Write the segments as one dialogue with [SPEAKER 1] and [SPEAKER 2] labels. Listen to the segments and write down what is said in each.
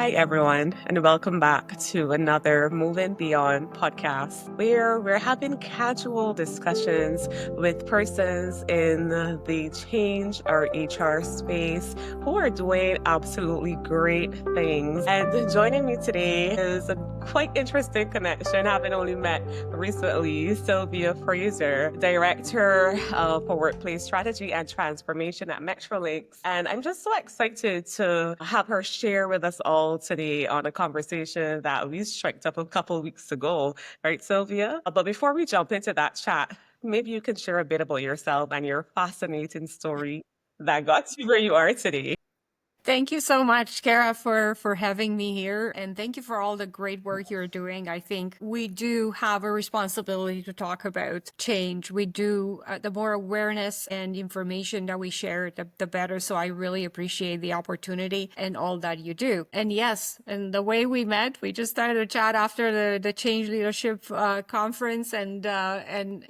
[SPEAKER 1] Hi, everyone, and welcome back to another Moving Beyond podcast, where we're having casual discussions with persons in the change or HR space who are doing absolutely great things. And joining me today is a quite interesting connection, having only met recently, Silvia Fraser, Director for Workplace Strategy and Transformation at Metrolinx. And I'm just so excited to have her share with us all today on a conversation that we struck up a couple of weeks ago, right, Sylvia? But before we jump into that chat, maybe you can share a bit about yourself and your fascinating story that got you where you are today.
[SPEAKER 2] Thank you so much, Kara, for having me here. And thank you for all the great work you're doing. I think we do have a responsibility to talk about change. We do, the more awareness and information that we share, the better. So I really appreciate the opportunity and all that you do. And yes, and the way we met, we just started a chat after the Change Leadership conference. And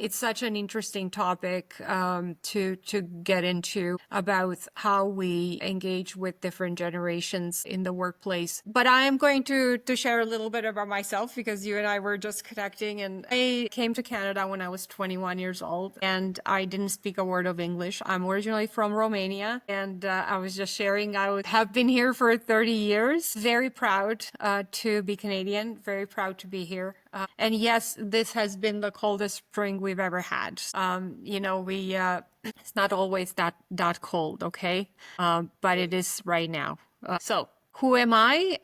[SPEAKER 2] it's such an interesting topic to get into about how we engage with different generations in the workplace. But I am going to share a little bit about myself because you and I were just connecting, and I came to Canada when I was 21 years old and I didn't speak a word of English. I'm originally from Romania, and I was just sharing I have been here for 30 years. Very proud to be Canadian, very proud to be here. And yes, this has been the coldest spring we've ever had. It's not always that cold, okay? But it is right now. So who am I?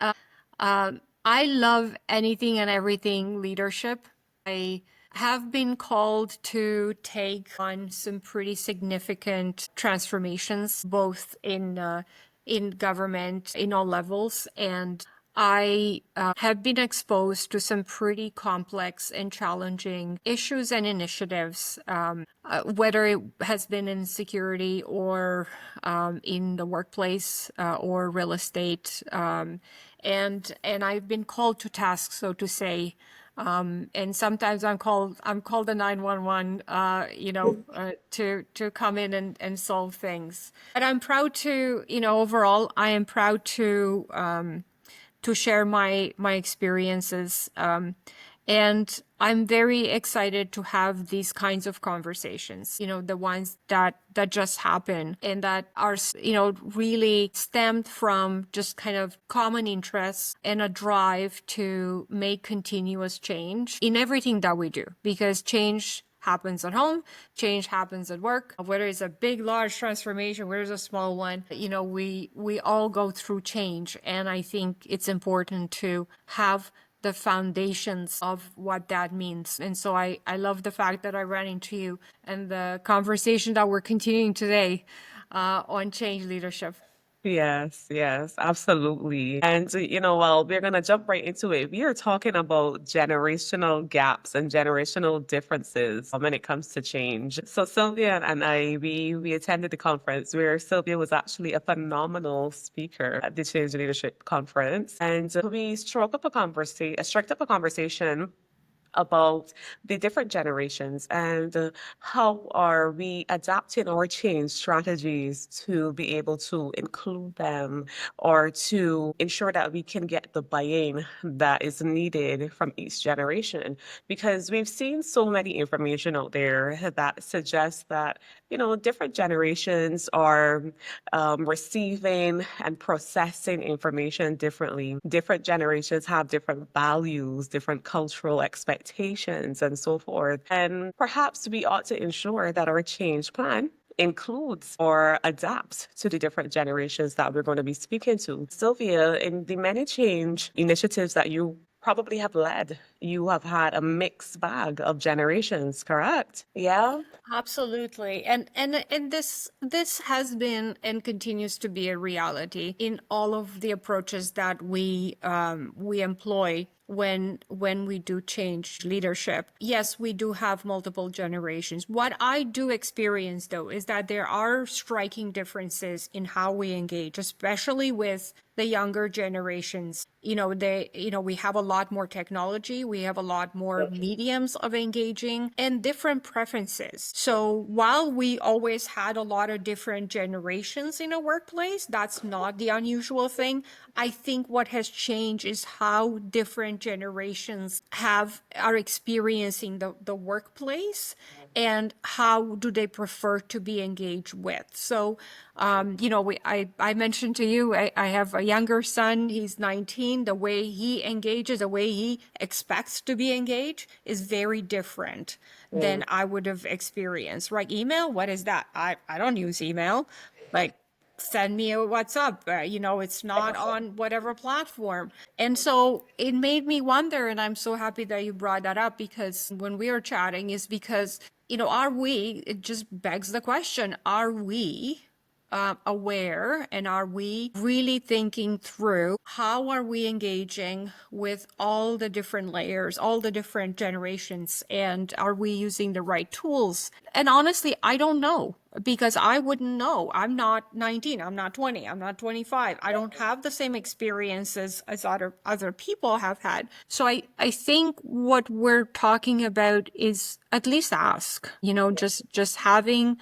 [SPEAKER 2] I love anything and everything leadership. I have been called to take on some pretty significant transformations, both in government, in all levels, and I have been exposed to some pretty complex and challenging issues and initiatives, whether it has been in security or in the workplace or real estate. And I've been called to task, so to say. And sometimes I'm called the 911, to come in and solve things. But I'm proud to, overall, I am proud to share my experiences. And I'm very excited to have these kinds of conversations, the ones that just happen and that are, really stemmed from just kind of common interests and a drive to make continuous change in everything that we do, because change happens at home, change happens at work, whether it's a big, large transformation, whether it's a small one, we all go through change. And I think it's important to have the foundations of what that means. And so I love the fact that I ran into you and the conversation that we're continuing today on change leadership.
[SPEAKER 1] Yes, absolutely. And, well, we're going to jump right into it. We are talking about generational gaps and generational differences when it comes to change. So Sylvia and I, we attended the conference where Sylvia was actually a phenomenal speaker at the Change Leadership Conference. And we struck up a conversation about the different generations and how are we adapting our change strategies to be able to include them or to ensure that we can get the buy-in that is needed from each generation, because we've seen so many information out there that suggests that different generations are receiving and processing information differently. Different generations have different values, different cultural expectations, and so forth. And perhaps we ought to ensure that our change plan includes or adapts to the different generations that we're going to be speaking to. Sylvia, in the many change initiatives that you probably have led, you have had a mixed bag of generations, correct? Yeah.
[SPEAKER 2] Absolutely. And this has been and continues to be a reality in all of the approaches that we employ when we do change leadership. Yes, we do have multiple generations. What I do experience though is that there are striking differences in how we engage, especially with the younger generations. We have a lot more technology, we have a lot more mediums of engaging and different preferences. So while we always had a lot of different generations in a workplace, that's not the unusual thing. I think what has changed is how different generations are experiencing the workplace and how do they prefer to be engaged with. So, I mentioned to you, I have a younger son, he's 19. The way he engages, the way he expects to be engaged is very different than I would have experienced. Right? Email, what is that? I don't use email. Like, send me a WhatsApp. It's not on whatever platform. And so it made me wonder, and I'm so happy that you brought that up, because when we were chatting, is because, it just begs the question, are we aware, and are we really thinking through how are we engaging with all the different layers, all the different generations, and are we using the right tools? And honestly, I don't know, because I wouldn't know. I'm not 19, I'm not 20, I'm not 25. I don't have the same experiences as other people have had. So I think what we're talking about is at least ask, just having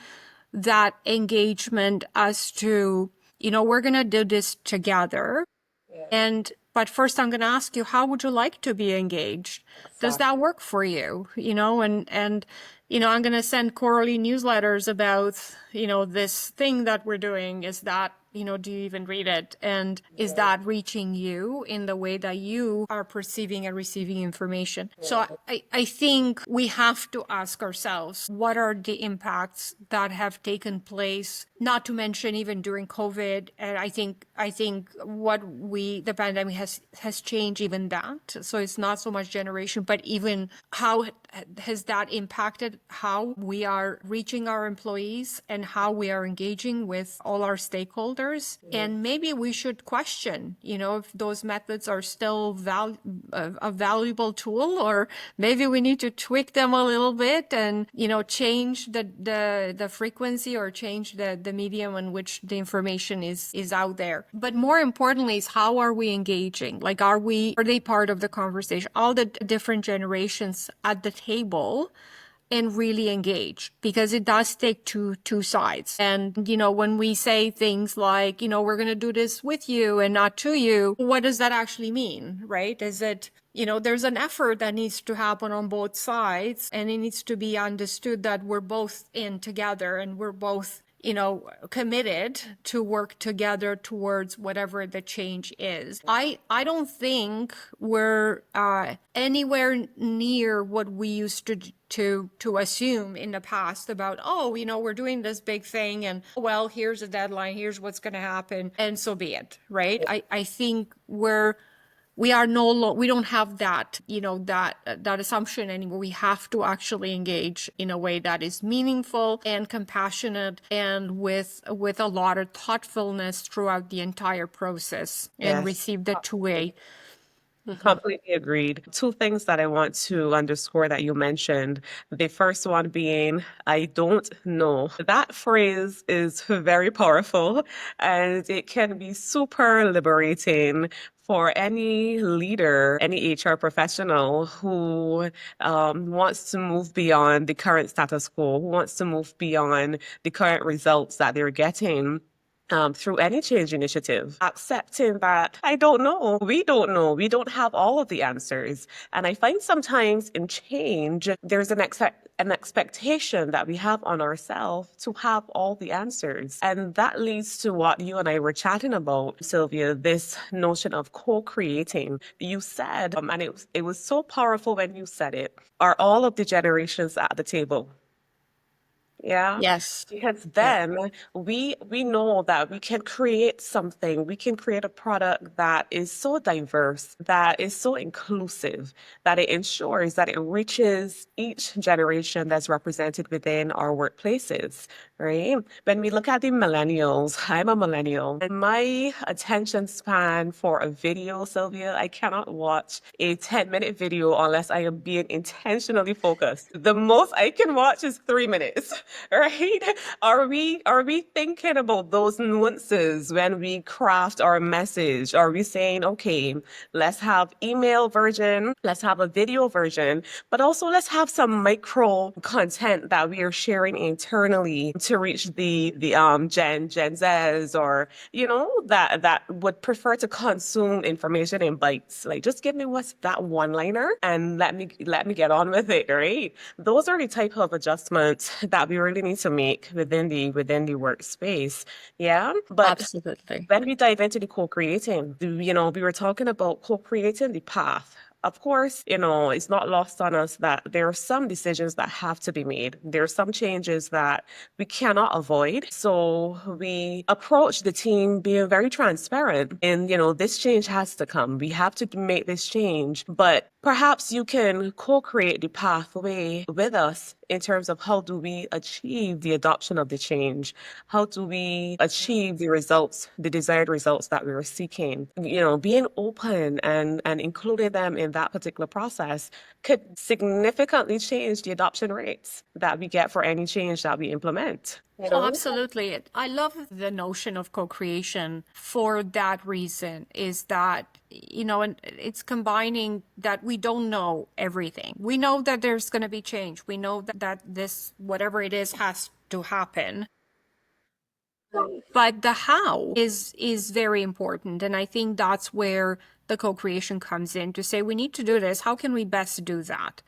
[SPEAKER 2] that engagement as to, we're going to do this together. But first I'm going to ask you, how would you like to be engaged? Does that work for you? I'm going to send quarterly newsletters about, this thing that we're doing. Is that, do you even read it? And is that reaching you in the way that you are perceiving and receiving information? So I think we have to ask ourselves, what are the impacts that have taken place, not to mention even during COVID. And I think the pandemic has changed even that. So it's not so much generation, but even how has that impacted how we are reaching our employees and how we are engaging with all our stakeholders. And maybe we should question, if those methods are still a valuable tool, or maybe we need to tweak them a little bit and, change the frequency, or change the medium in which the information is out there. But more importantly is, how are we engaging? Like, are they part of the conversation? All the different generations at the table, and really engage, because it does take two sides. And, when we say things like, we're going to do this with you and not to you, what does that actually mean, right? Is it, there's an effort that needs to happen on both sides, and it needs to be understood that we're both in together, and we're both committed to work together towards whatever the change is. I don't think we're anywhere near what we used to assume in the past about, we're doing this big thing, and well, here's a deadline, here's what's going to happen, and so be it, right? I think we don't have that, that assumption anymore. We have to actually engage in a way that is meaningful and compassionate, and with a lot of thoughtfulness throughout the entire process, and receive the two-way.
[SPEAKER 1] Completely agreed. Two things that I want to underscore that you mentioned. The first one being, I don't know. That phrase is very powerful, and it can be super liberating for any leader, any HR professional who wants to move beyond the current status quo, who wants to move beyond the current results that they're getting. Through any change initiative, accepting that I don't know, we don't have all of the answers. And I find sometimes in change, there's an expectation that we have on ourselves to have all the answers. And that leads to what you and I were chatting about, Sylvia, this notion of co-creating. You said, and it was so powerful when you said it, are all of the generations at the table? Yeah.
[SPEAKER 2] Yes.
[SPEAKER 1] Because
[SPEAKER 2] Yeah.
[SPEAKER 1] then we know that we can create something, we can create a product that is so diverse, that is so inclusive, that it ensures that it reaches each generation that's represented within our workplaces, right? When we look at the millennials, I'm a millennial, and my attention span for a video, Sylvia, I cannot watch a 10-minute video unless I am being intentionally focused. The most I can watch is 3 minutes. Right? Are we thinking about those nuances when we craft our message? Are we saying, okay, let's have email version, let's have a video version, but also let's have some micro content that we are sharing internally to reach the Gen Zs, or that would prefer to consume information in bites. Like, just give me what's that one liner and let me get on with it, right? Those are the type of adjustments that we really need to make within the workspace. Yeah. But
[SPEAKER 2] Absolutely.
[SPEAKER 1] when we dive into the co-creating, we were talking about co-creating the path. Of course, it's not lost on us that there are some decisions that have to be made. There are some changes that we cannot avoid. So we approach the team being very transparent in, this change has to come. We have to make this change, but perhaps you can co-create the pathway with us in terms of how do we achieve the adoption of the change? How do we achieve the results, the desired results that we were seeking? Being open and including them in that particular process could significantly change the adoption rates that we get for any change that we implement.
[SPEAKER 2] Oh, absolutely. I love the notion of co-creation for that reason, is that, and it's combining that we don't know everything. We know that there's going to be change. We know that this, whatever it is, has to happen. But the how is very important. And I think that's where the co-creation comes in, to say we need to do this. How can we best do that?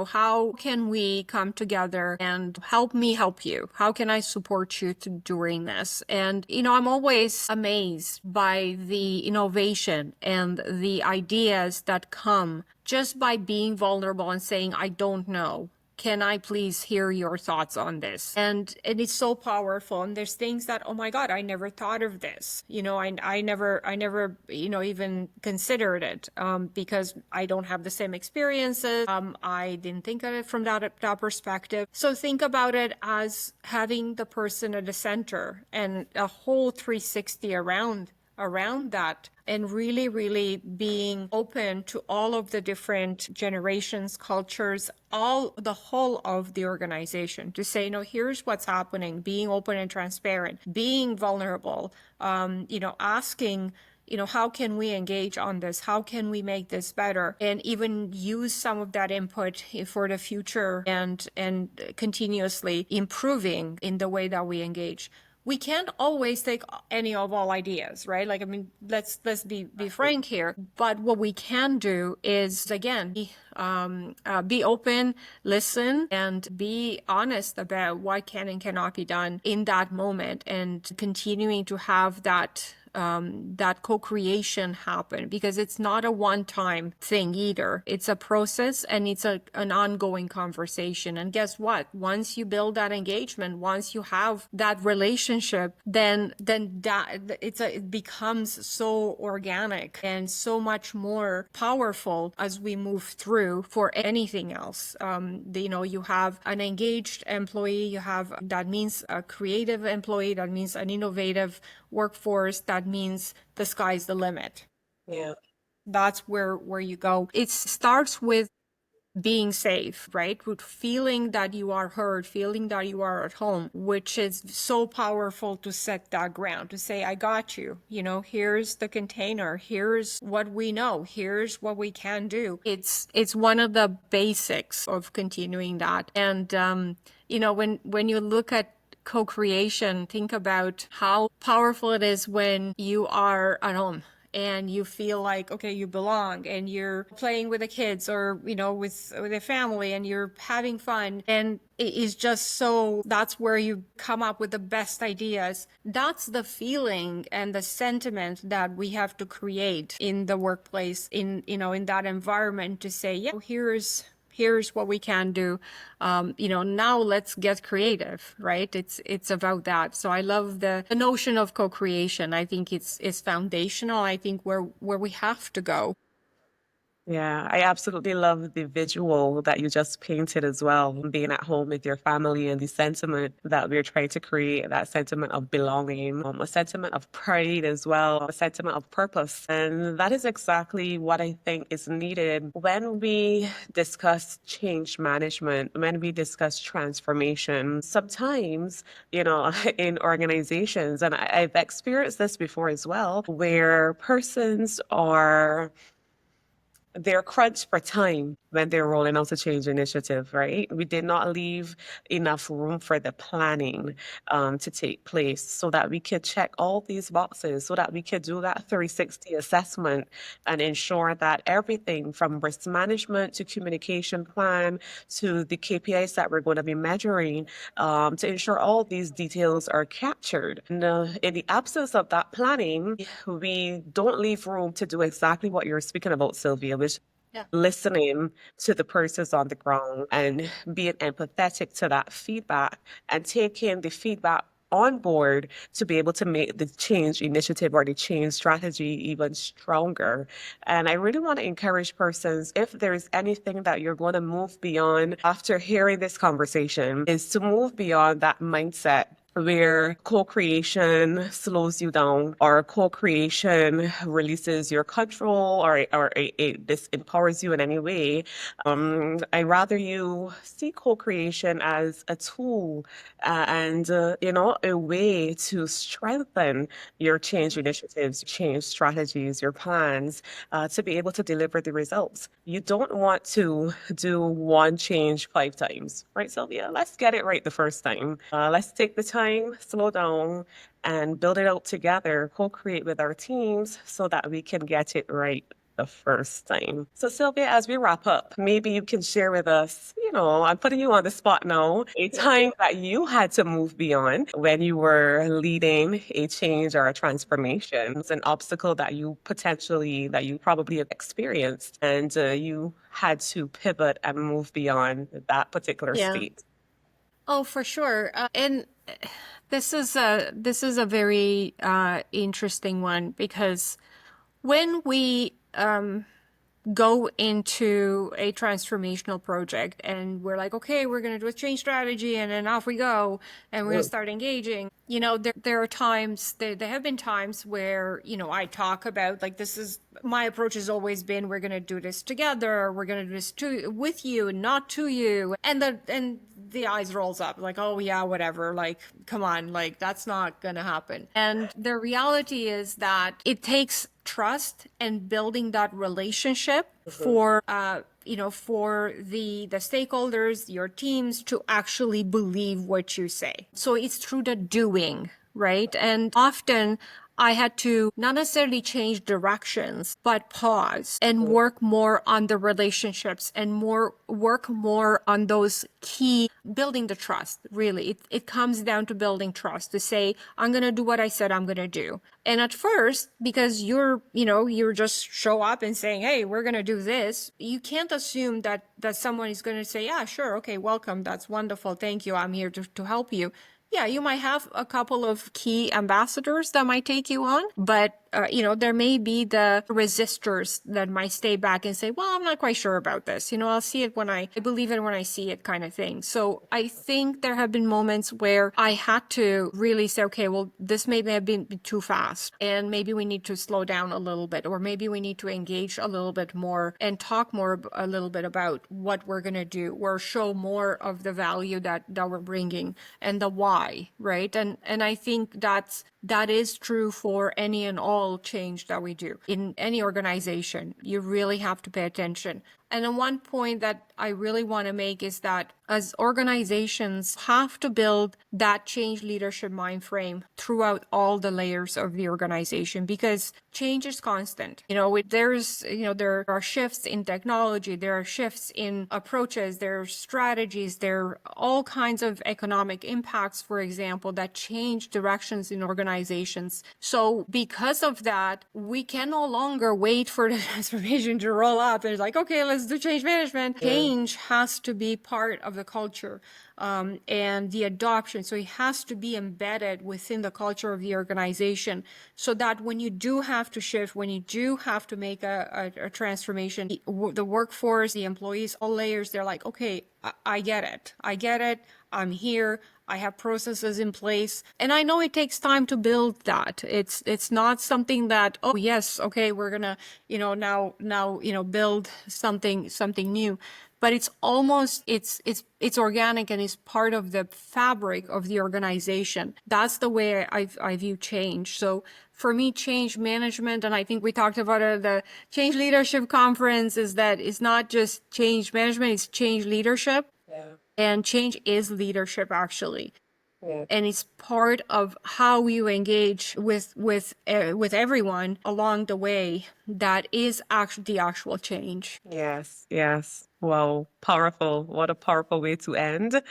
[SPEAKER 2] How can we come together and help me help you? How can I support you to doing this? And, I'm always amazed by the innovation and the ideas that come just by being vulnerable and saying, I don't know. Can I please hear your thoughts on this? And it's so powerful. And there's things that, oh my God, I never thought of this. I never, even considered it, because I don't have the same experiences. I didn't think of it from that perspective. So think about it as having the person at the center and a whole 360 around that, and really, really being open to all of the different generations, cultures, the whole of the organization, to say, here's what's happening, being open and transparent, being vulnerable, asking, how can we engage on this? How can we make this better? And even use some of that input for the future, and continuously improving in the way that we engage. We can't always take any of all ideas, right? Like, I mean, let's be frank here. But what we can do is, again, be open, listen, and be honest about what can and cannot be done in that moment, and continuing to have that co-creation happen, because it's not a one-time thing either. It's a process, and it's an ongoing conversation. And guess what? Once you build that engagement, once you have that relationship, then it becomes so organic and so much more powerful as we move through for anything else. You have an engaged employee, that means a creative employee, that means an innovative workforce, that means the sky's the limit.
[SPEAKER 1] Yeah.
[SPEAKER 2] That's where you go. It starts with being safe, right? With feeling that you are heard, feeling that you are at home, which is so powerful to set that ground, to say, I got you. Here's the container. Here's what we know. Here's what we can do. It's one of the basics of continuing that. And, when you look at co-creation, think about how powerful it is when you are at home and you feel like, okay, you belong, and you're playing with the kids, or, with a family, and you're having fun. And it is just so, that's where you come up with the best ideas. That's the feeling and the sentiment that we have to create in the workplace, in that environment, to say, yeah, here's what we can do. Now let's get creative, right? It's about that. So I love the notion of co-creation. I think it's foundational. I think where we have to go.
[SPEAKER 1] Yeah, I absolutely love the visual that you just painted as well, being at home with your family and the sentiment that we're trying to create, that sentiment of belonging, a sentiment of pride as well, a sentiment of purpose. And that is exactly what I think is needed when we discuss change management, when we discuss transformation. Sometimes, in organizations, and I've experienced this before as well, where persons are they're crunched for time when they're rolling out a change initiative, right? We did not leave enough room for the planning to take place so that we could check all these boxes, so that we could do that 360 assessment and ensure that everything from risk management to communication plan to the KPIs that we're going to be measuring, to ensure all these details are captured. And in the absence of that planning, we don't leave room to do exactly what you're speaking about, Sylvia, which
[SPEAKER 2] Yeah.
[SPEAKER 1] listening to the persons on the ground and being empathetic to that feedback and taking the feedback on board to be able to make the change initiative or the change strategy even stronger. And I really want to encourage persons, if there's anything that you're going to move beyond after hearing this conversation, is to move beyond that mindset where co-creation slows you down or co-creation releases your control or it disempowers you in any way. I rather you see co-creation as a tool and a way to strengthen your change initiatives, change strategies, your plans to be able to deliver the results. You don't want to do one change 5 times, right, Sylvia? Let's get it right the first time. Let's take the time, slow down, and build it out together, co-create with our teams so that we can get it right the first time. So, Sylvia, as we wrap up, maybe you can share with us, I'm putting you on the spot now, a time that you had to move beyond when you were leading a change or a transformation. It's an obstacle that that you probably have experienced, and you had to pivot and move beyond that particular
[SPEAKER 2] Yeah.
[SPEAKER 1] state.
[SPEAKER 2] Oh, for sure. And this is a very interesting one because when we go into a transformational project and we're like, okay, we're going to do a change strategy and then off we go and we're going to start engaging. There are times, there have been times where, I talk about like, this is my approach has always been, we're going to do this together. We're going to do this with you, not to you. And the eyes rolls up like, oh yeah, whatever. Like, come on, like that's not going to happen. And the reality is that it takes trust and building that relationship for for the stakeholders, your teams to actually believe what you say. So it's through the doing, right? And often I had to not necessarily change directions, but pause and work more on the relationships and work more on those key building the trust. Really, it comes down to building trust to say, I'm going to do what I said I'm going to do. And at first, because you're just show up and saying, hey, we're going to do this, you can't assume that someone is going to say, yeah, sure. Okay. Welcome. That's wonderful. Thank you. I'm here to help you. Yeah, you might have a couple of key ambassadors that might take you on, but there may be the resistors that might stay back and say, well, I'm not quite sure about this. I'll see it when I believe it when I see it kind of thing. So I think there have been moments where I had to really say, okay, well, this may have been too fast and maybe we need to slow down a little bit, or maybe we need to engage a little bit more and talk more a little bit about what we're going to do or show more of the value that we're bringing and the why, right? And I think that is true for any and all change that we do in any organization. You really have to pay attention. And then one point that I really want to make is that as organizations have to build that change leadership mind frame throughout all the layers of the organization, because change is constant. There are shifts in technology, there are shifts in approaches, there are strategies, there are all kinds of economic impacts, for example, that change directions in organizations. So because of that, we can no longer wait for the transformation to roll up and it's like, okay, let's let's do change management. Change has to be part of the culture and the adoption. So it has to be embedded within the culture of the organization so that when you do have to shift, when you do have to make a transformation, the workforce, the employees, all layers, they're like, okay, I get it. I get it. I'm here. I have processes in place. And I know it takes time to build that. It's not something that, oh yes, okay, we're gonna, now, build something new. But it's almost it's organic and it's part of the fabric of the organization. That's the way I view change. So for me, change management, and I think we talked about it at the Change Leadership Conference, is that it's not just change management, it's change leadership. And change is leadership, actually. And it's part of how you engage with everyone along the way. That is actually the actual change.
[SPEAKER 1] Yes, yes. Wow, powerful. What a powerful way to end.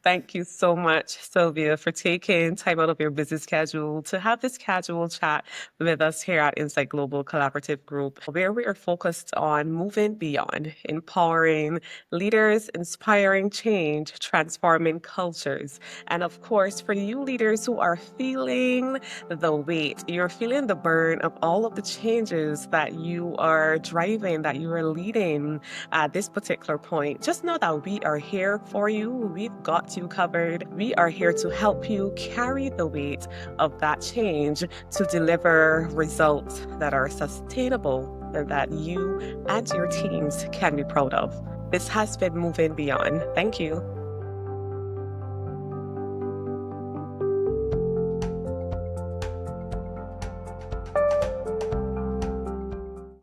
[SPEAKER 1] Thank you so much, Sylvia, for taking time out of your busy schedule to have this casual chat with us here at Insight Global Collaborative Group, where we are focused on moving beyond, empowering leaders, inspiring change, transforming cultures. And of course, for you leaders who are feeling the weight, you're feeling the burn of all of the changes that you are driving, that you are leading at this particular point, just know that we are here for you. We've got you covered. We are here to help you carry the weight of that change to deliver results that are sustainable and that you and your teams can be proud of. This has been Moving Beyond. Thank you.